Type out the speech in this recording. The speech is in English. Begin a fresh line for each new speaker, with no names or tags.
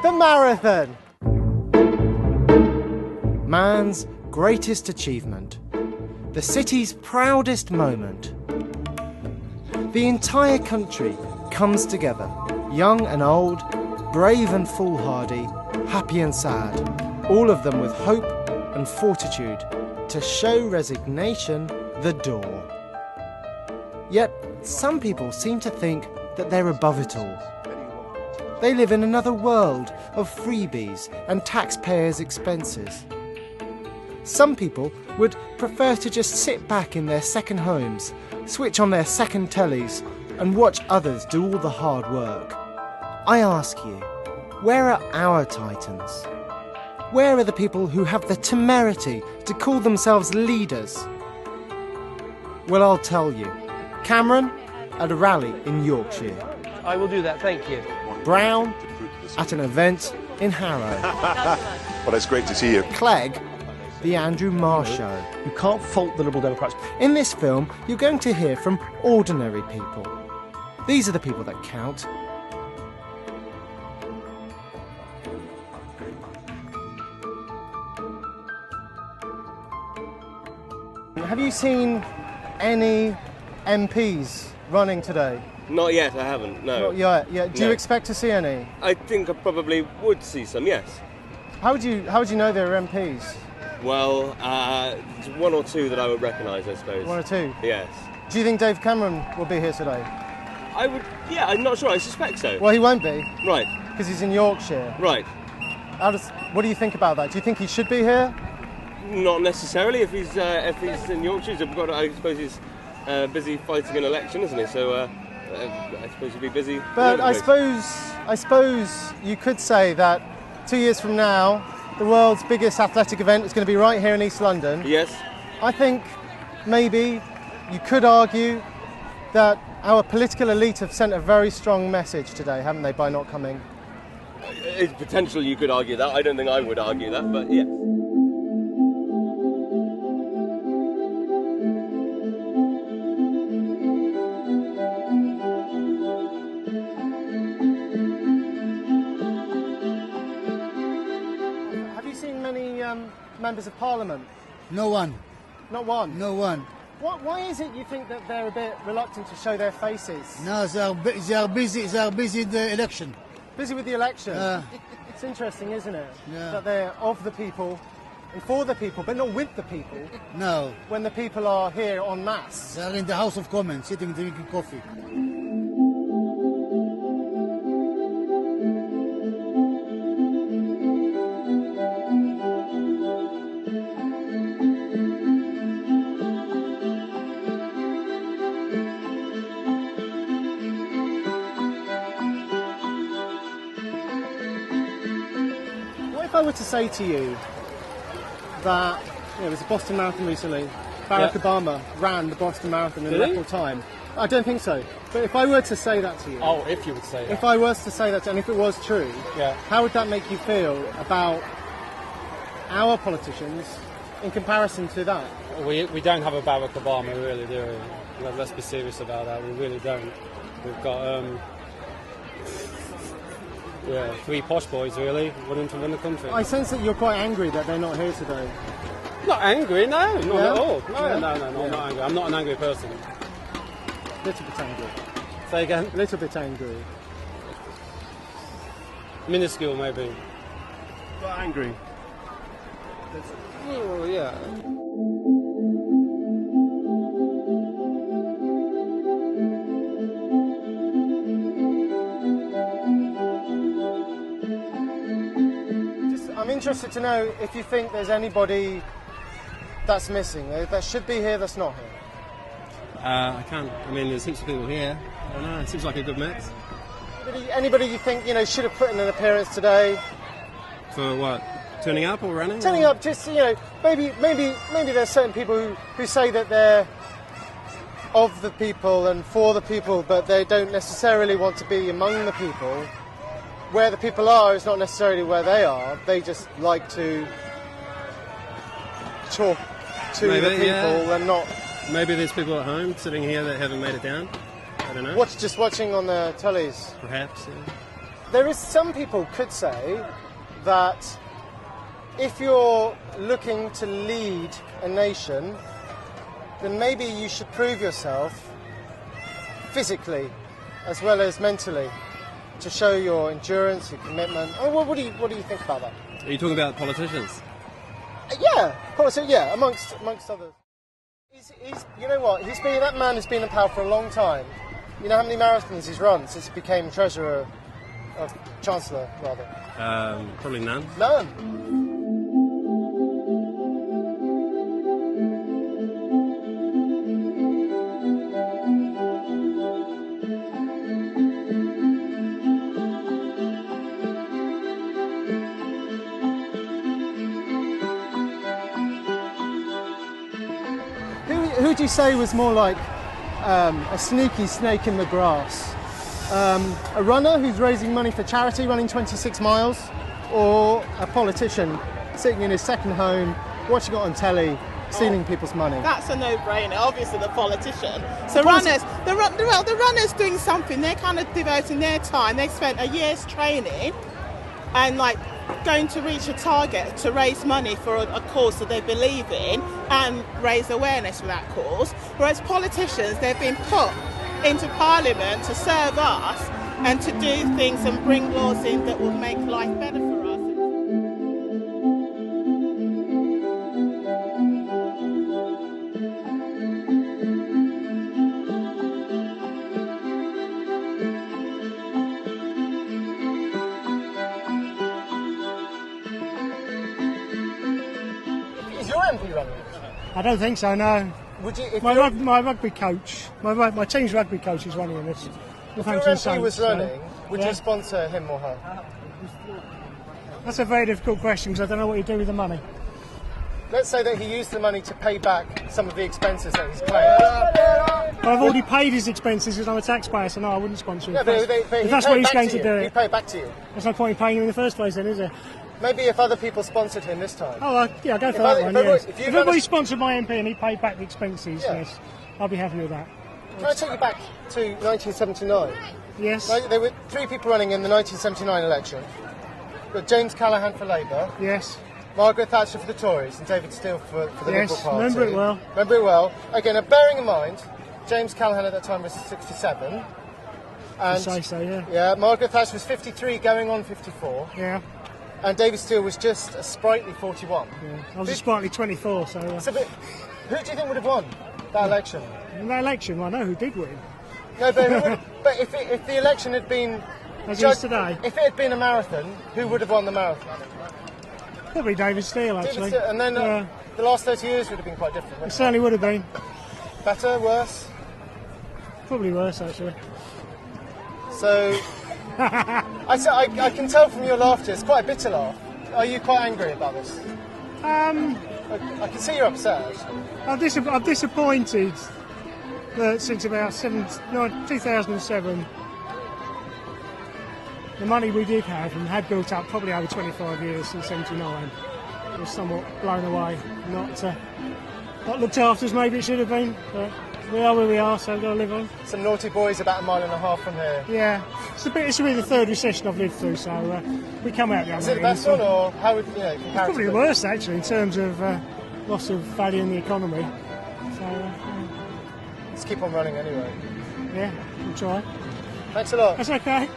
The marathon! Man's greatest achievement. The city's proudest moment. The entire country comes together, young and old, brave and foolhardy, happy and sad, all of them with hope and fortitude to show resignation the door. Yet some people seem to think that they're above it all. They live in another world of freebies and taxpayers' expenses. Some people would prefer to just sit back in their second homes, switch on their second tellies, and watch others do all the hard work. I ask you, where are our titans? Where are the people who have the temerity to call themselves leaders? Well, I'll tell you. Cameron at a rally in Yorkshire.
I will do that, thank you.
Brown at an event in Harrow.
Well, it's great to see you.
Clegg, the Andrew Marr Show.
You can't fault the Liberal Democrats.
In this film, you're going to hear from ordinary people. These are the people that count. Have you seen any MPs running today?
Not yet, I haven't, no.
Not yet. Yeah. Do you expect to see any?
I think I probably would see some, yes.
How would you know they were MPs?
Well, one or two that I would recognise, I suppose.
One or two?
Yes.
Do you think Dave Cameron will be here today?
I would, yeah, I'm not sure, I suspect so.
Well, he won't be.
Right.
Because he's in Yorkshire.
Right.
What do you think about that? Do you think he should be here?
Not necessarily, if he's in Yorkshire. I suppose he's busy fighting an election, isn't he? So I suppose he'd be busy.
But I suppose you could say that 2 years from now, the world's biggest athletic event is going to be right here in East London.
Yes.
I think maybe you could argue that our political elite have sent a very strong message today, haven't they, by not coming?
It's potential you could argue that. I don't think I would argue that, but yes.
Members of Parliament?
No one.
Not one?
No one.
Why is it you think that they're a bit reluctant to show their faces?
No, they are busy in the election.
Busy with the election? It's interesting, isn't it?
Yeah.
That they're of the people and for the people, but not with the people.
No.
When the people are here en masse.
They are in the House of Commons, sitting drinking coffee.
If I were to say to you that there was a Boston Marathon recently, Barack Obama ran the Boston Marathon in a record time. I don't think so. But if I were to say that to you...
Oh, if you would say that.
If I was to say that, and if it was true, how would that make you feel about our politicians in comparison to that?
We don't have a Barack Obama, really, do we? Let's be serious about that. We really don't. We've got... three posh boys, really, wanting to run the country.
I sense that you're quite angry that they're not here today.
Not angry, no, not at all. No, I'm not angry. I'm not an angry person.
A little bit angry.
Say again?
A little bit angry.
Minuscule, maybe.
But angry.
Oh, yeah.
I'm interested to know if you think there's anybody that's missing, that should be here, that's not here.
I can't. I mean, there's heaps of people here. I don't know. It seems like a good mix.
Anybody you think should have put in an appearance today?
For what? Turning up or running?
Turning up, just maybe there's certain people who say that they're of the people and for the people, but they don't necessarily want to be among the people. Where the people are is not necessarily where they are. They just like to talk to the people and not...
Maybe there's people at home sitting here that haven't made it down. I don't know.
Just watching on the tellies.
Perhaps, yeah.
there is some people could say that if you're looking to lead a nation, then maybe you should prove yourself physically as well as mentally to show your endurance, your commitment. Oh, what do you think about that?
Are you talking about politicians?
Yeah, amongst others. You know what? That man has been in power for a long time. You know how many marathons he's run since he became Treasurer of Chancellor, rather?
Probably none.
None. Who do you say was more like a sneaky snake in the grass? A runner who's raising money for charity, running 26 miles, or a politician sitting in his second home, watching it on telly, stealing people's money?
That's a no-brainer. Obviously, the politician. So the runners doing something. They're kind of devoting their time. They've spent a year's training and going to reach a target to raise money for a cause that they believe in and raise awareness for that cause. Whereas politicians, they've been put into Parliament to serve us and to do things and bring laws in that will make life better for us.
Is your MP running?
I don't think so, no.
Would you, if
My rugby coach, my team's rugby coach is running in this.
your MP was running, would you sponsor him or her?
That's a very difficult question because I don't know what you do with the money.
Let's say that he used the money to pay back some of the expenses that he's claimed.
But I've already paid his expenses because I'm a taxpayer, so no, I wouldn't sponsor him.
Yeah, but
if that's what he's going to do,
he paid back to you.
there's no point in paying him in the first place then, is there?
Maybe if other people sponsored him this time.
Oh, yeah, go for that one, yes.
If
If everybody sponsored my MP and he paid back the expenses, yes, I'll be happy with that.
Can I take you back to 1979?
Yes,
There were three people running in the 1979 election. James Callaghan for Labour,
yes,
Margaret Thatcher for the Tories, and David Steel for the
yes,
Liberal Party.
remember it well.
Remember it well. Again, bearing in mind, James Callaghan at that time was 67. And
say so, yeah.
Yeah, Margaret Thatcher was 53, going on 54.
Yeah,
And David Steel was just a sprightly 41.
yeah. I was a sprightly 24, so...
But who do you think would have won that election?
in that election, I know who did win.
No, but if the election had been...
As it is today.
If it had been a marathon, who would have won the marathon?
Probably David Steele, actually.
David Steel. And then
Yeah.
the last 30 years would have been quite different.
It
wouldn't
certainly would have been.
it? Better, worse?
Probably worse, actually.
So... I can tell from your laughter, it's quite a bitter laugh. Are you quite angry about this? I can see you're upset, actually.
I'm disappointed that since about 2007, the money we did have and had built up probably over 25 years since 79 was somewhat blown away. Not looked after as maybe it should have been, but we are where we are, so we've got to live on.
Some naughty boys about a mile and a half from here.
Yeah, it's really the third recession I've lived through, so we come out the other
Is it the best one, or how would
It's probably the worst, actually, in terms of loss of value in the economy. So,
Let's keep on running anyway.
yeah, we'll try.
Thanks a lot.
That's okay.